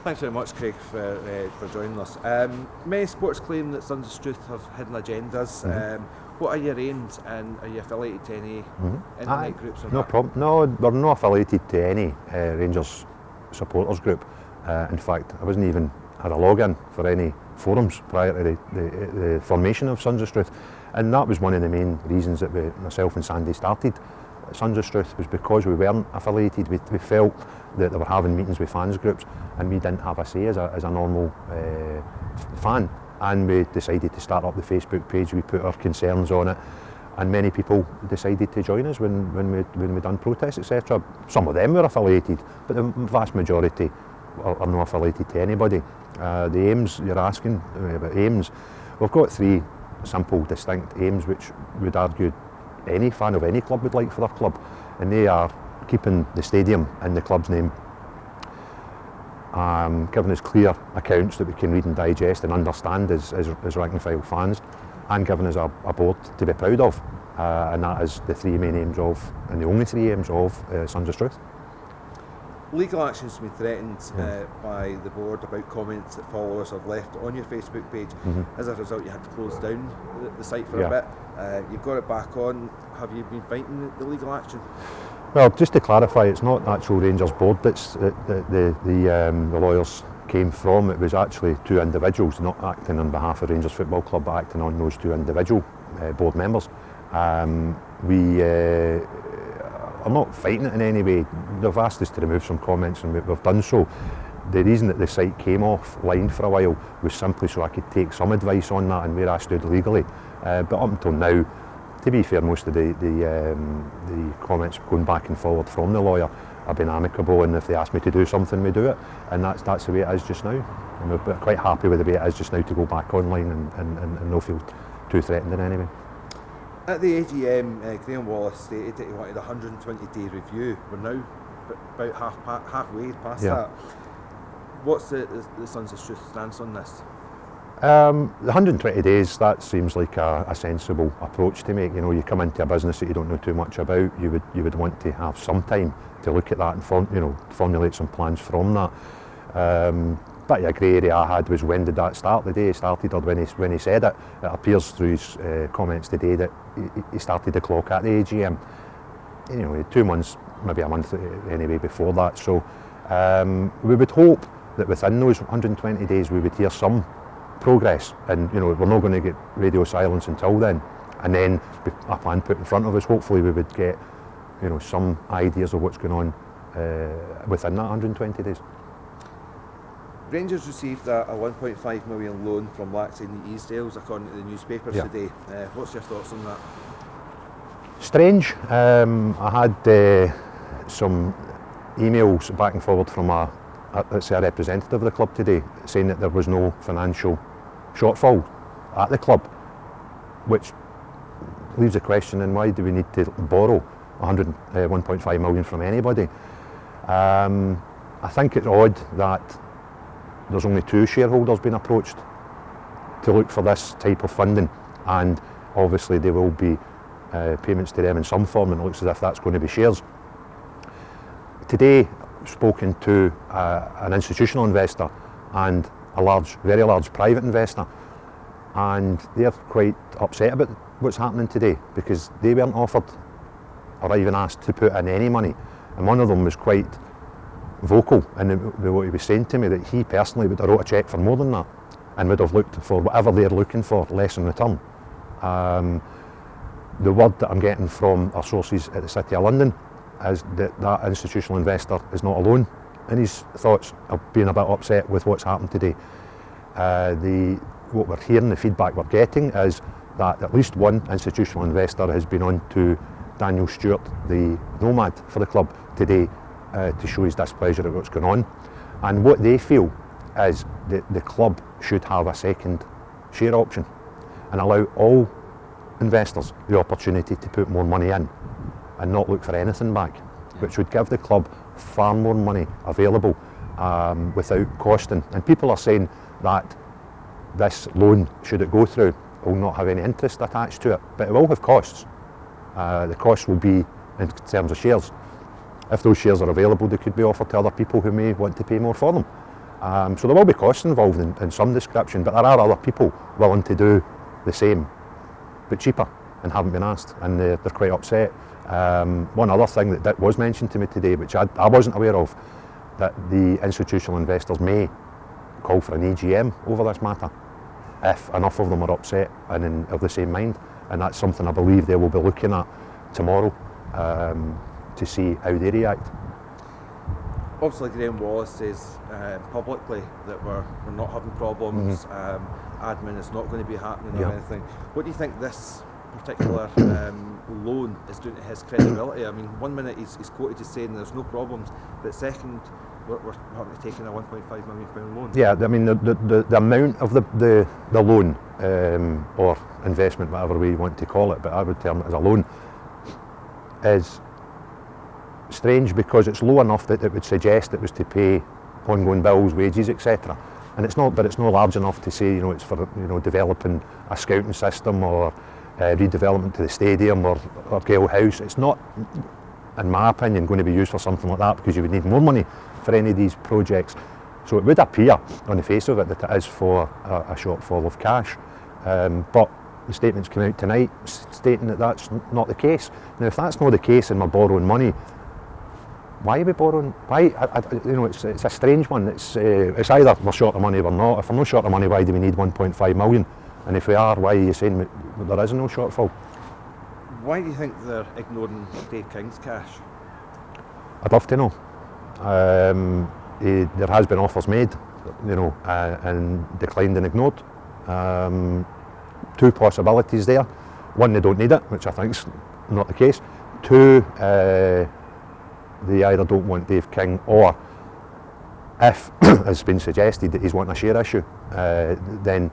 Thanks very much, Craig, for joining us. Many sports claim that Sons of Struth have hidden agendas. What are your aims, and are you affiliated to any internet groups? No problem. No, we're not affiliated to any Rangers supporters group. In fact, I wasn't even had a login for any forums prior to the formation of Sons of Struth, and that was one of the main reasons that myself and Sandy started Sons of Struth, was because we weren't affiliated. We felt that they were having meetings with fans groups and we didn't have a say as a normal fan, and we decided to start up the Facebook page. We put our concerns on it, and many people decided to join us when we done protests, etc. Some of them were affiliated, but the vast majority are not affiliated to anybody. The aims you're asking about, aims, we've got three simple distinct aims which would argue any fan of any club would like for their club, and they are keeping the stadium in the club's name, giving us clear accounts that we can read and digest and understand as rank and file fans, and giving us a board to be proud of, and that is the three main aims of, and the only three aims of, Sons of Struth. Legal action has been threatened by the board about comments that followers have left on your Facebook page. As a result, you had to close down the site for a bit. You've got it back on. Have you been fighting the legal action? Well, just to clarify, it's not the actual Rangers board that's the lawyers came from. It was actually two individuals, not acting on behalf of Rangers Football Club, but acting on those two individual board members. We are not fighting it in any way. They've asked us to remove some comments, and we've done so. The reason that the site came offline for a while was simply so I could take some advice on that and where I stood legally. But up until now, to be fair, most of the comments going back and forward from the lawyer have been amicable, and if they ask me to do something, we do it, and that's the way it is just now. And we're quite happy with the way it is just now to go back online and not feel too threatened in any way. At the AGM, Graham Wallace stated that he wanted a 120-day review. We're now about halfway past that. What's the Sons of Struth stance on this? The 120 days, that seems like a sensible approach to make. You know, you come into a business that you don't know too much about, you would want to have some time to look at that and formulate some plans from that. But a grey area I had was, when did that start? The day he started, or when he said it? It appears through his comments today that he started the clock at the AGM. You know, 2 months, maybe a month anyway before that. So we would hope that within those 120 days we would hear some progress, and we're not going to get radio silence until then. And then a plan put in front of us. Hopefully we would get some ideas of what's going on within that 120 days. Rangers received a 1.5 million loan from Laxey and the Easdales, according to the newspapers today. What's your thoughts on that? Strange. I had some emails back and forward from a representative of the club today, saying that there was no financial shortfall at the club, which leaves a question: and why do we need to borrow 1.5 million from anybody? I think it's odd that there's only 2 shareholders being approached to look for this type of funding, and obviously there will be payments to them in some form, and it looks as if that's going to be shares. Today, I've spoken to an institutional investor and a very large private investor, and they're quite upset about what's happening today, because they weren't offered or even asked to put in any money. And one of them was quite vocal in what he was saying to me, that he personally would have wrote a cheque for more than that and would have looked for whatever they're looking for, less in return. The word that I'm getting from our sources at the City of London is that institutional investor is not alone in his thoughts of being a bit upset with what's happened today. What we're hearing, the feedback we're getting, is that at least one institutional investor has been on to Daniel Stewart, the nomad for the club, today to show his displeasure at what's going on. And what they feel is that the club should have a second share option and allow all investors the opportunity to put more money in and not look for anything back, which would give the club far more money available without costing. And people are saying that this loan, should it go through, will not have any interest attached to it, but it will have costs. The costs will be in terms of shares. If those shares are available, they could be offered to other people who may want to pay more for them. So there will be costs involved in some description, but there are other people willing to do the same, but cheaper, and haven't been asked, and they're quite upset. One other thing that was mentioned to me today, which I wasn't aware of, that the institutional investors may call for an EGM over this matter if enough of them are upset and of the same mind, and that's something I believe they will be looking at tomorrow to see how they react. Obviously Graham Wallace says publicly that we're not having problems, admin is not going to be happening or anything. What do you think this particular loan is doing to his credibility? I mean, 1 minute he's quoted as saying there's no problems, but second, we're having to take in a £1.5 million loan. Yeah, I mean the amount of the loan or investment, whatever we want to call it, but I would term it as a loan, is strange because it's low enough that it would suggest it was to pay ongoing bills, wages, etc. And it's not, but it's not large enough to say it's for developing a scouting system or redevelopment to the stadium or Gale House. It's not, in my opinion, going to be used for something like that, because you would need more money for any of these projects. So it would appear on the face of it that it is for a shortfall of cash, but the statements came out tonight stating that that's not the case. Now, if that's not the case and we're borrowing money, why are we borrowing? Why? It's a strange one. It's either we're short of money or not. If we're not short of money, why do we need 1.5 million? And if we are, why are you saying there is no shortfall? Why do you think they're ignoring Dave King's cash? I'd love to know. There has been offers made, and declined and ignored. Two possibilities there. One, they don't need it, which I think is not the case. Two, they either don't want Dave King, or if, as has been suggested, that he's wanting a share issue, then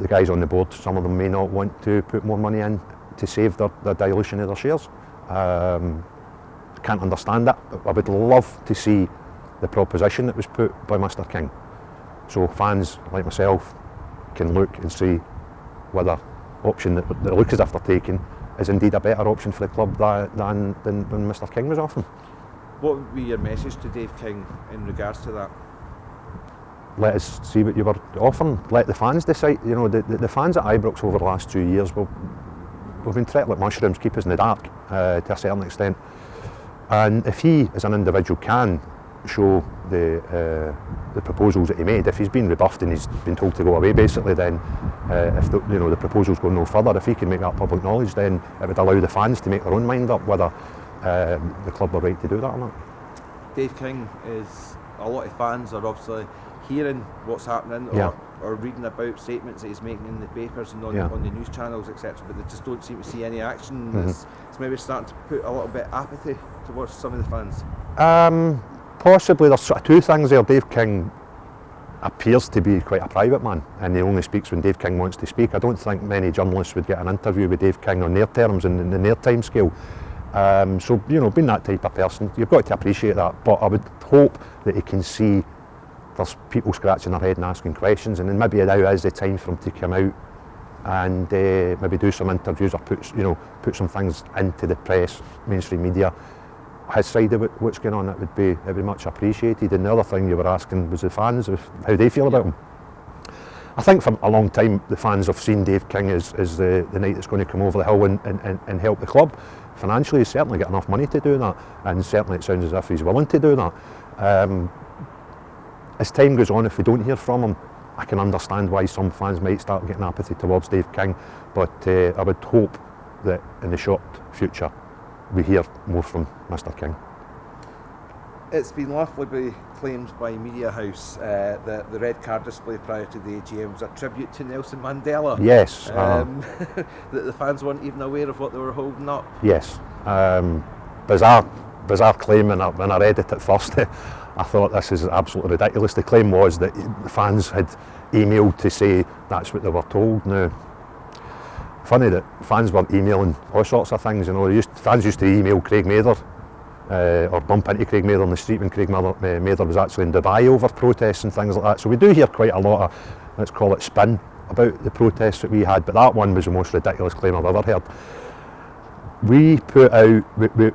the guys on the board, some of them may not want to put more money in to save their dilution of their shares. Can't understand that. I would love to see the proposition that was put by Mr. King, so fans like myself can look and see whether option that look as if they're taking is indeed a better option for the club than Mr. King was offering. What would be your message to Dave King in regards to that? Let us see what you were offering. Let the fans decide. The fans at Ibrox over the last 2 years, we've been treated like mushrooms, keep us in the dark to a certain extent. And if he, as an individual, can show the proposals that he made, if he's been rebuffed and he's been told to go away, basically, then if the proposals go no further, if he can make that public knowledge, then it would allow the fans to make their own mind up whether the club are right to do that or not. Dave King is, a lot of fans are obviously hearing what's happening or reading about statements that he's making in the papers and on the news channels, etc., but they just don't seem to see any action. It's maybe starting to put a little bit of apathy towards some of the fans. Possibly. There's sort of two things there. Dave King appears to be quite a private man, and he only speaks when Dave King wants to speak. I don't think many journalists would get an interview with Dave King on their terms and in their time scale. So, being that type of person, you've got to appreciate that, but I would hope that he can see there's people scratching their head and asking questions, and then maybe now is the time for him to come out and maybe do some interviews or put some things into the press, mainstream media, his side of what's going on. It would be much appreciated. And the other thing you were asking was the fans, how they feel about him. I think for a long time the fans have seen Dave King as the knight that's going to come over the hill and help the club. Financially, he's certainly got enough money to do that, and certainly it sounds as if he's willing to do that. As time goes on, if we don't hear from him, I can understand why some fans might start getting apathy towards Dave King, but I would hope that in the short future we hear more from Mr. King. It's been laughably claimed by Media House that the red card display prior to the AGM was a tribute to Nelson Mandela. Yes. That the fans weren't even aware of what they were holding up. Yes. Bizarre claim, and when I read it at first, I thought this is absolutely ridiculous. The claim was that the fans had emailed to say that's what they were told. Now, funny that fans weren't emailing all sorts of things. Fans used to email Craig Mather or bump into Craig Mather on the street when Craig Mather was actually in Dubai over protests and things like that. So we do hear quite a lot of, let's call it, spin about the protests that we had, but that one was the most ridiculous claim I've ever heard. We put out,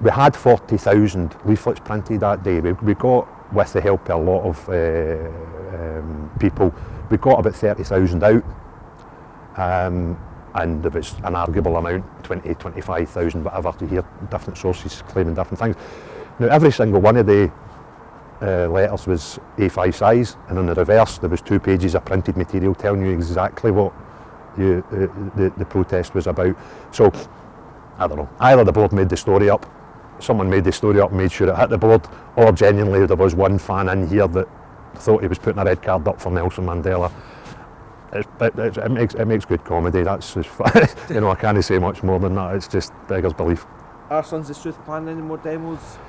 we had 40,000 leaflets printed that day. We got with the help of a lot of people, we got about 30,000 out, and there was an arguable amount, 20, 25,000, whatever, to hear different sources claiming different things. Now, every single one of the letters was A5 size, and on the reverse there was 2 pages of printed material telling you exactly what the protest was about. So, I don't know, either the board made the story up, someone made the story up and made sure it hit the board, or genuinely there was one fan in here that thought he was putting a red card up for Nelson Mandela. It makes good comedy. That's just, you know, I can't say much more than that. It's just beggars belief. Are Sons of Struth planning any more demos?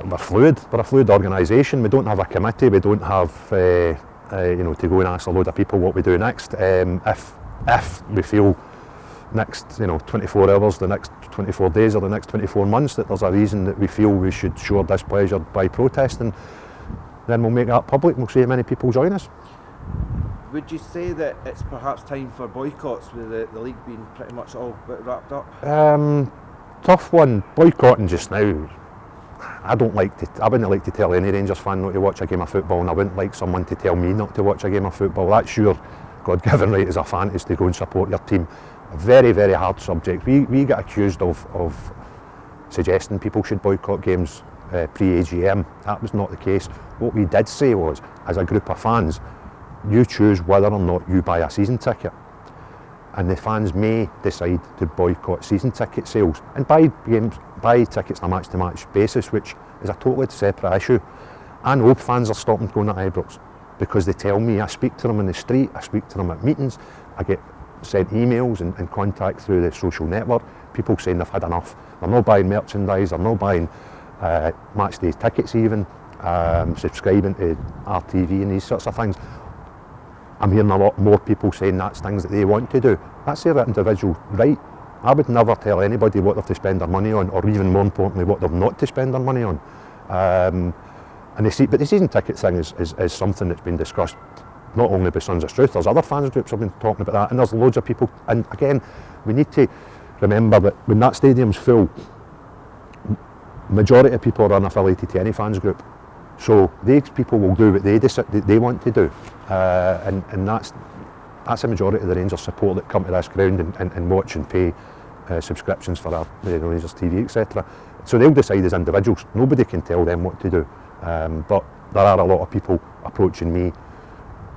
We're fluid. We're a fluid organisation. We don't have a committee. We don't have you know, to go and ask a load of people what we do next. If we feel next, you know, 24 hours, the next 24 days, or the next 24 months that there's a reason that we feel we should show our displeasure by protesting, then we'll make that public. We'll see how many people join us. Would you say that it's perhaps time for boycotts, with the league being pretty much all but wrapped up? Tough one. Boycotting just now. I wouldn't like to tell any Rangers fan not to watch a game of football, and I wouldn't like someone to tell me not to watch a game of football. That's your God-given right as a fan, is to go and support your team. A very, very hard subject. We get accused of suggesting people should boycott games pre-AGM. That was not the case. What we did say was, as a group of fans, you choose whether or not you buy a season ticket, and the fans may decide to boycott season ticket sales and buy tickets on a match-to-match basis, which is a totally separate issue. I know fans are stopping going at Ibrox because they tell me. I speak to them in the street, I speak to them at meetings, I get sent emails and contact through the social network, people saying they've had enough. They're not buying merchandise, they're not buying match day tickets even, subscribing to RTV and these sorts of things. I'm hearing a lot more people saying that's things that they want to do. That's their individual right. I would never tell anybody what they're to spend their money on, or even more importantly, what they're not to spend their money on. But the season ticket thing is something that's been discussed not only by Sons of Struth, there's other fans groups have been talking about that, and there's loads of people. And again, we need to remember that when that stadium's full, majority of people are unaffiliated to any fans group. So these people will do what they want to do, and that's a majority of the Rangers support that come to this ground and watch and pay subscriptions for our Rangers TV, etc. So they'll decide as individuals. Nobody can tell them what to do. But there are a lot of people approaching me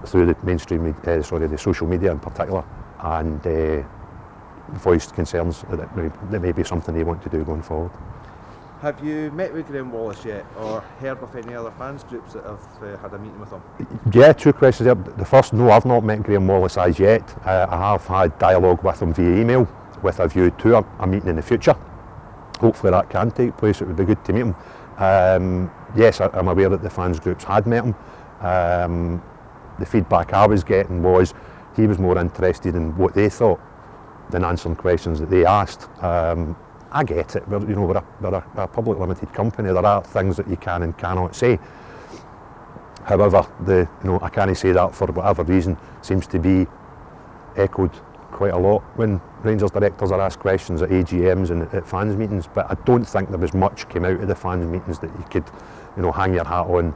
through the mainstream, the social media in particular, and voiced concerns that may be something they want to do going forward. Have you met with Graham Wallace yet, or heard of any other fans groups that have had a meeting with him? Yeah, 2 questions there. The first, no, I've not met Graham Wallace as yet. I have had dialogue with him via email with a view to a meeting in the future. Hopefully that can take place. It would be good to meet him. Yes, I'm aware that the fans groups had met him. The feedback I was getting was he was more interested in what they thought than answering questions that they asked. I get it. We're a public limited company. There are things that you can and cannot say. However, I can't say that for whatever reason seems to be echoed quite a lot when Rangers directors are asked questions at AGMs and at fans meetings. But I don't think there was much came out of the fans meetings that you could, hang your hat on.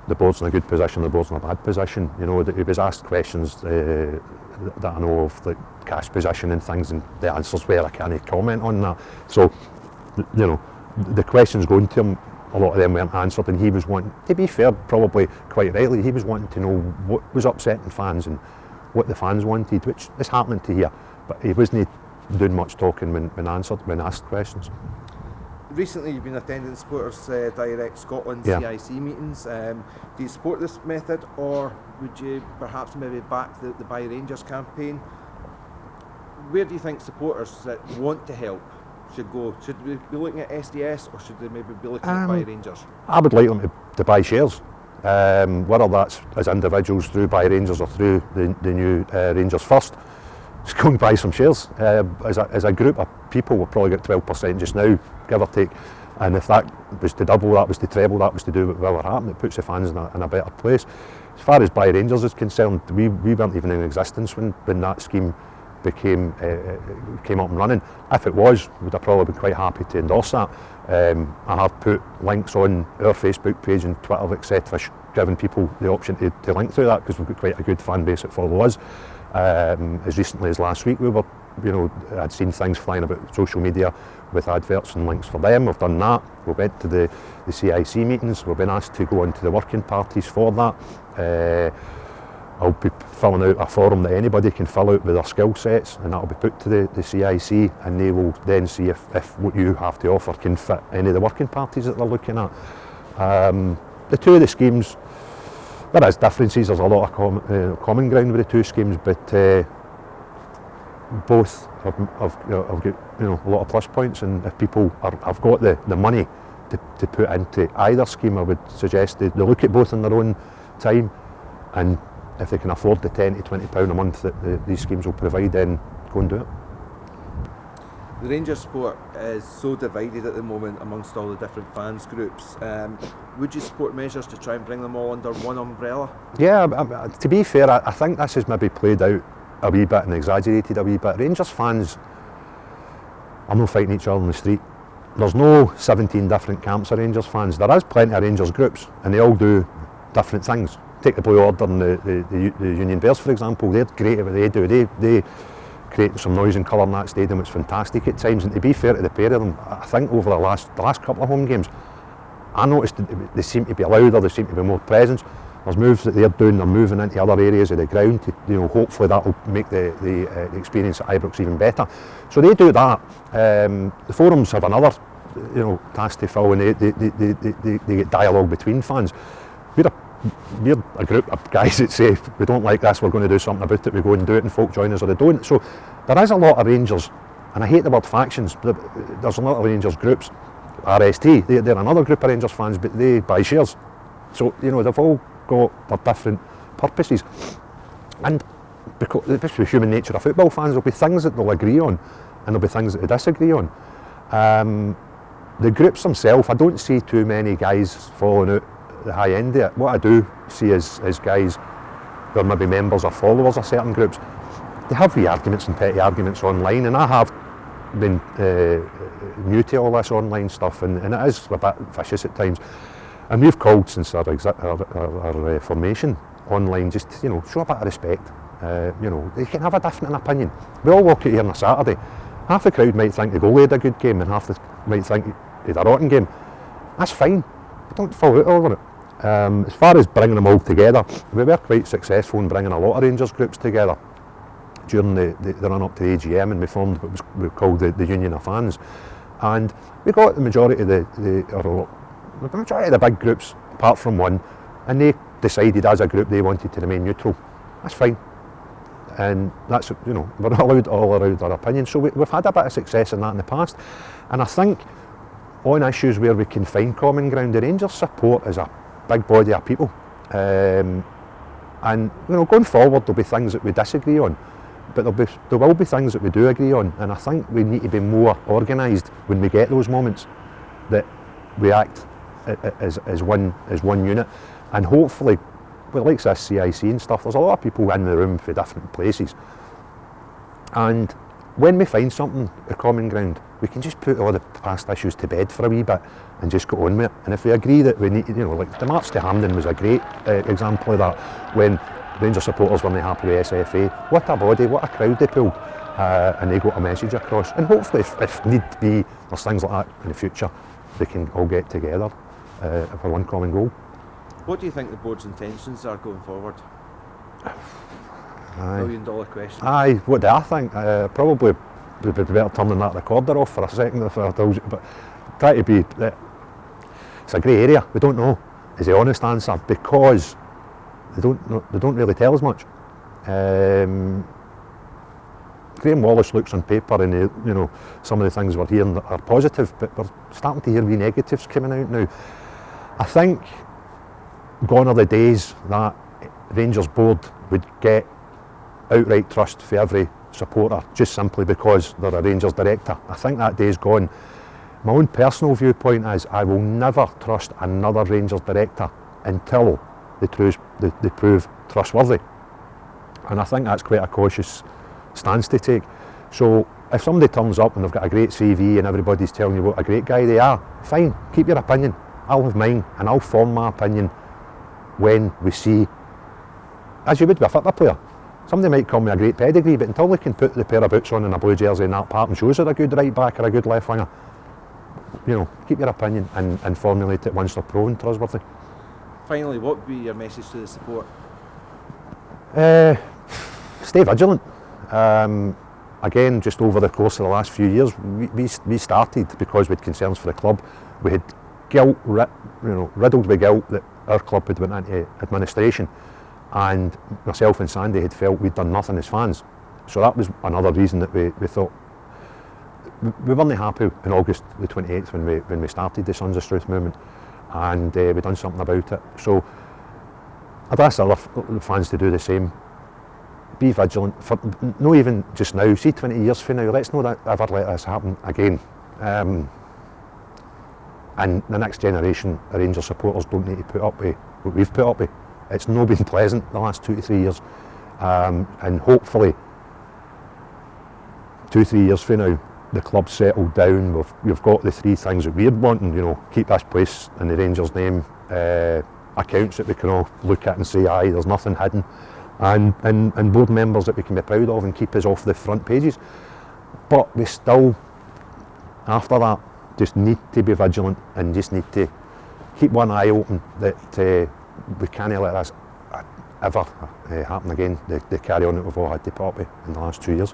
The board's in a good position, the board's in a bad position. That he was asked questions that I know of, like cash position and things, and the answers were I can't comment on that. So, the questions going to him, a lot of them weren't answered, and he was wanting, to be fair, probably quite rightly, he was wanting to know what was upsetting fans and what the fans wanted, which is happening to hear, but he wasn't doing much talking when asked questions. Recently you've been attending Supporters Direct Scotland CIC meetings. Do you support this method, or would you perhaps maybe back the Buy Rangers campaign? Where do you think supporters that want to help should go? Should we be looking at SDS, or should they maybe be looking at Buy Rangers? I would like them to buy shares, whether that's as individuals through Buy Rangers or through the new Rangers First. Just go and buy some shares. As a group of people, we've probably got 12% just now, give or take. And if that was to double, that was to treble, that was to do whatever happened, it puts the fans in a better place. As far as Buy Rangers is concerned, we weren't even in existence when that scheme came up and running. If it was, would have probably been quite happy to endorse that. I have put links on our Facebook page and Twitter, etc., giving people the option to link through that, because we've got quite a good fan base that follow us. As recently as last week, I'd seen things flying about social media with adverts and links for them. We've done that. We went to the CIC meetings. We've been asked to go onto the working parties for that. I'll be filling out a form that anybody can fill out with their skill sets, and that'll be put to the CIC, and they will then see if what you have to offer can fit any of the working parties that they're looking at. The two of the schemes, there is differences. There's a lot of common ground with the two schemes, but both have got a lot of plus points, and if people have got the money to put into either scheme, I would suggest they look at both in their own time, and if they can afford the £10 to £20 a month that these schemes will provide, then go and do it. The Rangers sport is so divided at the moment amongst all the different fans groups. Would you support measures to try and bring them all under one umbrella? Yeah, to be fair, I think this has maybe played out a wee bit and exaggerated a wee bit. Rangers fans are not fighting each other in the street. There's no 17 different camps of Rangers fans. There is plenty of Rangers groups, and they all do different things. Take the Blue Order and the Union Bears, for example. They're great at what they do. They create some noise and colour in that stadium. It's fantastic at times. And to be fair to the pair of them, I think over the last couple of home games, I noticed that they seem to be louder. There seem to be more presence. There's moves that they're doing. They're moving into other areas of the ground. Hopefully that will make the experience at Ibrox even better. So they do that. The forums have another task to fill, and they get dialogue between fans. We're a group of guys that say, we don't like this, we're going to do something about it, we go and do it, and folk join us or they don't. So there is a lot of Rangers, and I hate the word factions, but there's a lot of Rangers groups. RST, they're another group of Rangers fans, but they buy shares. So, they've all got their different purposes. And because this is the human nature of football fans, there'll be things that they'll agree on, and there'll be things that they disagree on. The groups themselves, I don't see too many guys following out the high end of it. What I do see is guys who are maybe members or followers of certain groups, they have wee arguments and petty arguments online, and I have been new to all this online stuff, and it is a bit vicious at times. And we've called since our formation online, just show a bit of respect. You can have a different opinion. We all walk out here on a Saturday. Half the crowd might think the goalie had a good game, and half might think he had a rotten game. That's fine. We don't fall out over it. As far as bringing them all together, we were quite successful in bringing a lot of Rangers groups together during the run up to the AGM, and we formed what we called the Union of Fans, and we got the majority of the majority of the big groups apart from one, and they decided as a group they wanted to remain neutral. That's fine, and that's we're allowed all around our opinions. So we've had a bit of success in that in the past, and I think on issues where we can find common ground, the Rangers support is a big body of people, and going forward there'll be things that we disagree on, but there will be things that we do agree on, and I think we need to be more organised when we get those moments, that we act as one unit, and hopefully, well, like this CIC and stuff, there's a lot of people in the room for different places, and when we find something, a common ground, we can just put all the past issues to bed for a wee bit and just go on with it. And if we agree that we need to, like the march to Hampden was a great example of that, when Rangers supporters weren't happy with SFA. What a body, what a crowd they pulled, and they got a message across. And hopefully, if need be, there's things like that in the future, they can all get together for one common goal. What do you think the board's intentions are going forward? Aye. $1 million question. Aye, what do I think? Probably would be better turning that recorder off for a second if I told you, but try to be, it's a grey area, we don't know, is the honest answer, because they don't really tell us much. Graham Wallace looks on paper, and some of the things we're hearing are positive, but we're starting to hear wee negatives coming out now. I think gone are the days that Rangers board would get outright trust for every supporter just simply because they're a Rangers director. I think that day's gone. My own personal viewpoint is I will never trust another Rangers director until they prove trustworthy, and I think that's quite a cautious stance to take. So if somebody turns up and they've got a great CV and everybody's telling you what a great guy they are, fine, keep your opinion. I'll have mine, and I'll form my opinion when we see, as you would with a football player. Somebody might come with a great pedigree, but until they can put the pair of boots on and a blue jersey in that part and shows they're a good right back or a good left winger, you know, keep your opinion and formulate it once they're proven trustworthy. Finally, what would be your message to the support? Stay vigilant. Again, just over the course of the last few years, we started because we had concerns for the club. We had guilt, riddled with guilt that our club had went into administration, and myself and Sandy had felt we'd done nothing as fans. So that was another reason that we thought we weren't happy in August the 28th when we started the Sons of Struth movement, and we done something about it. So I'd ask other fans to do the same. Be vigilant, for no even just now, see 20 years from now, let's not ever let this happen again. And the next generation of Rangers supporters don't need to put up with what we've put up with. It's not been pleasant the last 2 to 3 years, and hopefully 2-3 years from now the club's settled down. We've got the 3 things that we're wanting, you know, keep this place in the Rangers name, accounts that we can all look at and say, aye, there's nothing hidden, and board members that we can be proud of and keep us off the front pages. But we still, after that, just need to be vigilant and just need to keep one eye open that we can't let this ever happen again, the carry on that we've all had to put up with in the last 2 years.